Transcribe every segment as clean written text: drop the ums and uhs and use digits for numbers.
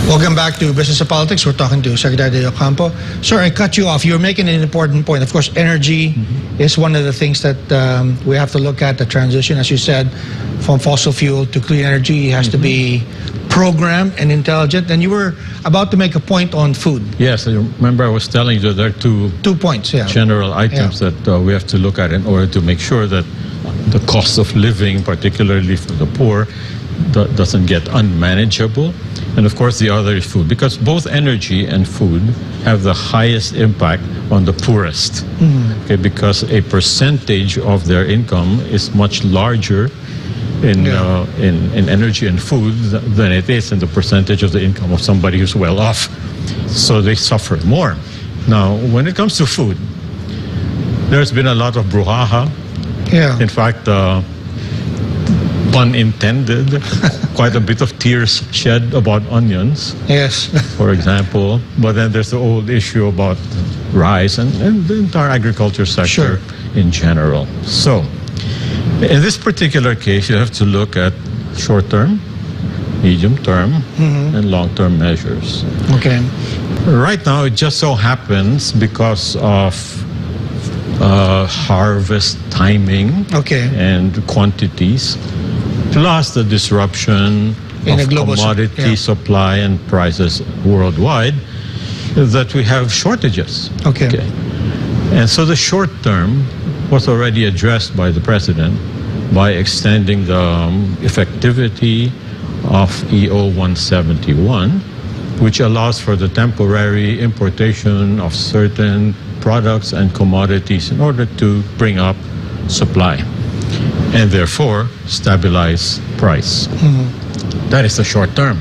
Welcome back to Business of Politics. We're talking to Secretary Ocampo. Sir, I cut you off. You're making an important point. Of course, energy is one of the things that we have to look at, the transition, as you said, from fossil fuel to clean energy has to be programmed and intelligent. And you were about to make a point on food. Yes, I remember I was telling you there are two points, general items that we have to look at in order to make sure that the cost of living, particularly for the poor, doesn't get unmanageable. And of course the other is food, because both energy and food have the highest impact on the poorest. Okay, because a percentage of their income is much larger in energy and food than it is in the percentage of the income of somebody who's well off. So they suffer more. Now, when it comes to food, there's been a lot of brouhaha. In fact, pun intended, quite a bit of tears shed about onions, for example. But then there's the old issue about rice and the entire agriculture sector in general. So, in this particular case, you have to look at short-term, medium-term, and long-term measures. Okay. Right now, it just so happens because of harvest timing and quantities, plus the disruption of commodity supply and prices worldwide, that we have shortages. And so the short term was already addressed by the President by extending the effectivity of EO 171, which allows for the temporary importation of certain products and commodities in order to bring up supply and therefore stabilize price. That is the short term.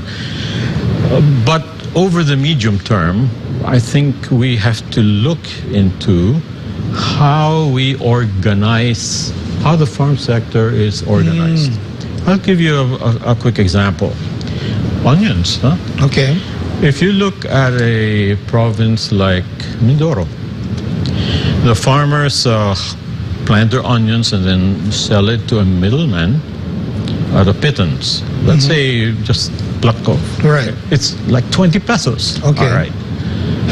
But over the medium term, I think we have to look into how we organize, how the farm sector is organized. I'll give you a quick example. Onions, If you look at a province like Mindoro, the farmers plant their onions and then sell it to a middleman at a pittance. Let's say just pluck off. It's like 20 pesos. All right.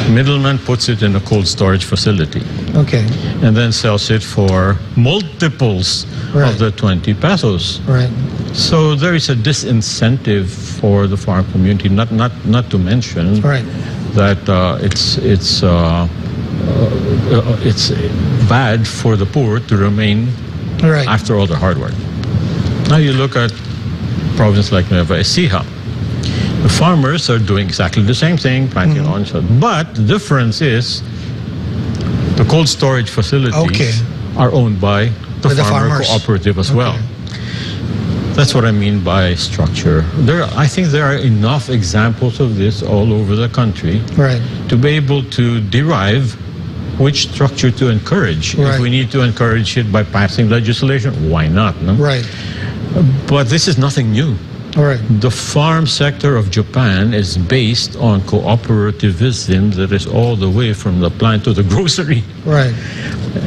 Middleman puts it in a cold storage facility. And then sells it for multiples of the 20 pesos. So there is a disincentive for the farm community, not to mention that it's bad for the poor to remain after all the hard work. Now you look at a province like Nueva Ecija. The farmers are doing exactly the same thing, planting onions, but the difference is the cold storage facilities are owned by the farmer cooperative as well. That's what I mean by structure. I think there are enough examples of this all over the country to be able to derive which structure to encourage. If we need to encourage it by passing legislation, why not? No? But this is nothing new. The farm sector of Japan is based on cooperativism that is all the way from the plant to the grocery.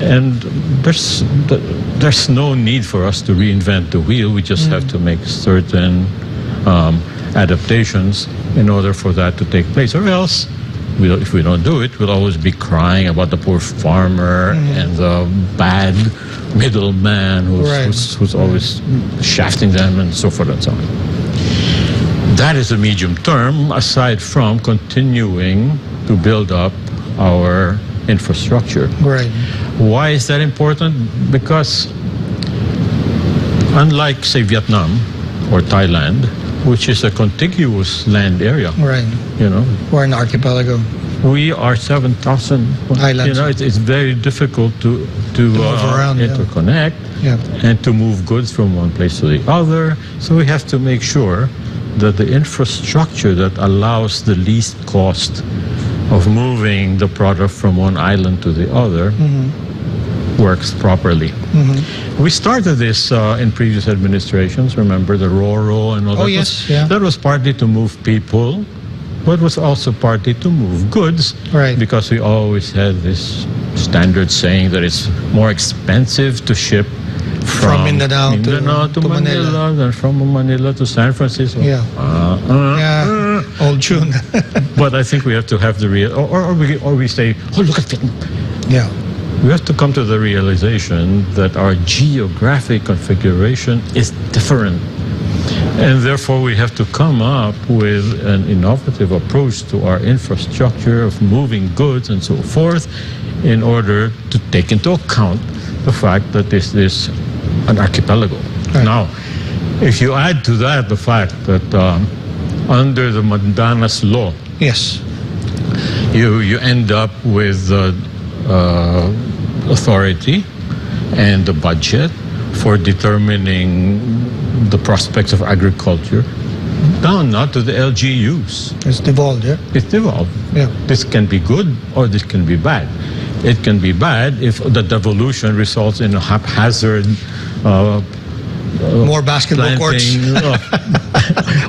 And there's no need for us to reinvent the wheel. We just have to make certain adaptations in order for that to take place. Or else, if we don't do it, we'll always be crying about the poor farmer and the bad middleman who's always shafting them and so forth and so on. That is the medium term, aside from continuing to build up our infrastructure. Why is that important? Because unlike, say, Vietnam or Thailand, which is a contiguous land area, we're an archipelago. We are 7,000 islands. It's very difficult to move around, interconnect and to move goods from one place to the other. So we have to make sure that the infrastructure that allows the least cost of moving the product from one island to the other works properly. We started this in previous administrations. Remember the RORO and all that? That was partly to move people, but was also partly to move goods, because we always had this standard saying that it's more expensive to ship from Mindanao to Manila than from Manila to San Francisco. Old old tune. But I think we have to have the real, or we say, oh, look at it. Yeah. We have to come to the realization that our geographic configuration is different. And therefore, we have to come up with an innovative approach to our infrastructure of moving goods and so forth in order to take into account the fact that this is an archipelago. Right. Now, if you add to that the fact that under the Mandanas law, yes, you end up with authority and the budget for determining the prospects of agriculture down now to the LGUs. It's devolved, yeah? It's devolved. Yeah. This can be good or this can be bad. It can be bad if the devolution results in a haphazard more basketball courts,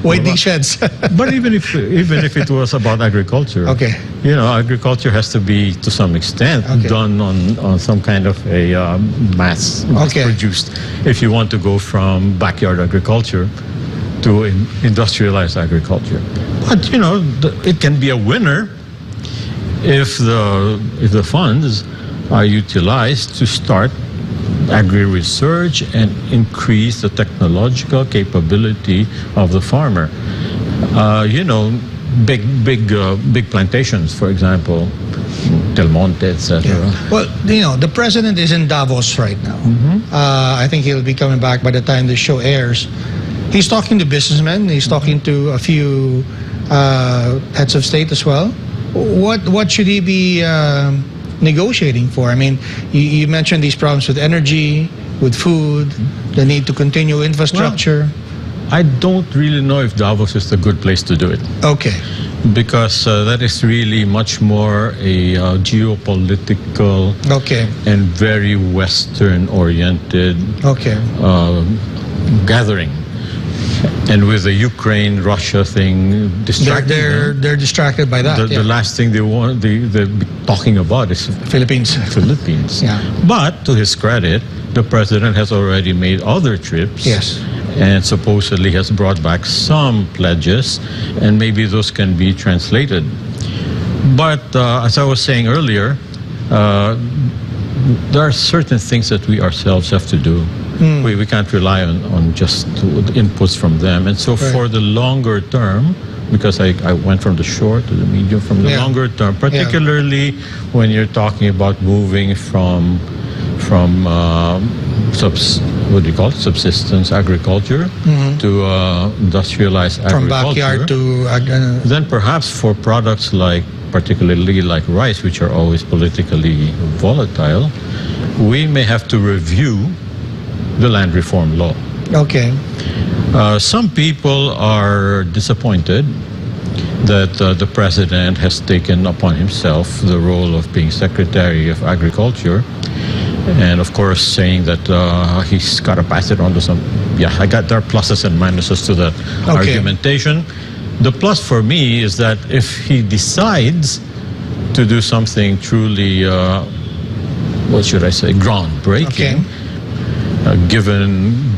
waiting sheds. But even if it was about agriculture, okay, you know, agriculture has to be to some extent done on some kind of a mass produced. If you want to go from backyard agriculture to industrialized agriculture, but you know, it can be a winner if the funds are utilized to start agri-research and increase the technological capability of the farmer. You know, big plantations, for example, Del Monte, etc. Yeah. Well, you know, the president is in Davos right now. I think he'll be coming back by the time the show airs. He's talking to businessmen. He's talking to a few heads of state as well. What should he be negotiating for? I mean, you mentioned these problems with energy, with food, the need to continue infrastructure. Well, I don't really know if Davos is the good place to do it. Okay. Because that is really much more a geopolitical and very Western-oriented gathering. And with the Ukraine-Russia thing distracted they're distracted by that. The last thing they're talking about is Philippines. Yeah. But to his credit, the president has already made other trips. Yes. And supposedly has brought back some pledges, and maybe those can be translated. But as I was saying earlier, there are certain things that we ourselves have to do. We can't rely on just the inputs from them. And so for the longer term, because I went from the short to the medium, from the longer term, particularly when you're talking about moving from what do you call it? Subsistence agriculture to industrialized agriculture. From backyard to... then perhaps for products particularly like rice, which are always politically volatile, we may have to review the land reform law. Okay. Some people are disappointed that the president has taken upon himself the role of being Secretary of Agriculture, and of course saying that he's got to pass it on to some... Yeah, there are pluses and minuses to that argumentation. The plus for me is that if he decides to do something truly, what should I say, groundbreaking,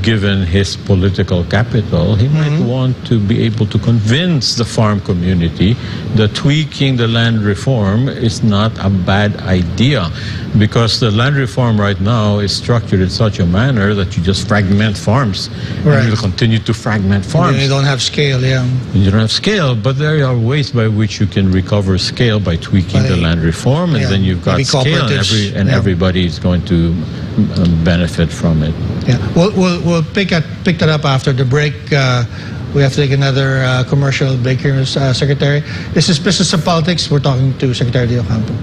given his political capital, he might want to be able to convince the farm community that tweaking the land reform is not a bad idea, because the land reform right now is structured in such a manner that you just fragment farms. And you'll continue to fragment farms. You don't have scale, You don't have scale, but there are ways by which you can recover scale by tweaking the land reform, and then you've got scale, and everybody is going to benefit from it. Yeah, we'll pick that up after the break. We have to take another commercial break here, Secretary. This is Business and Politics. We're talking to Secretary Ocampo.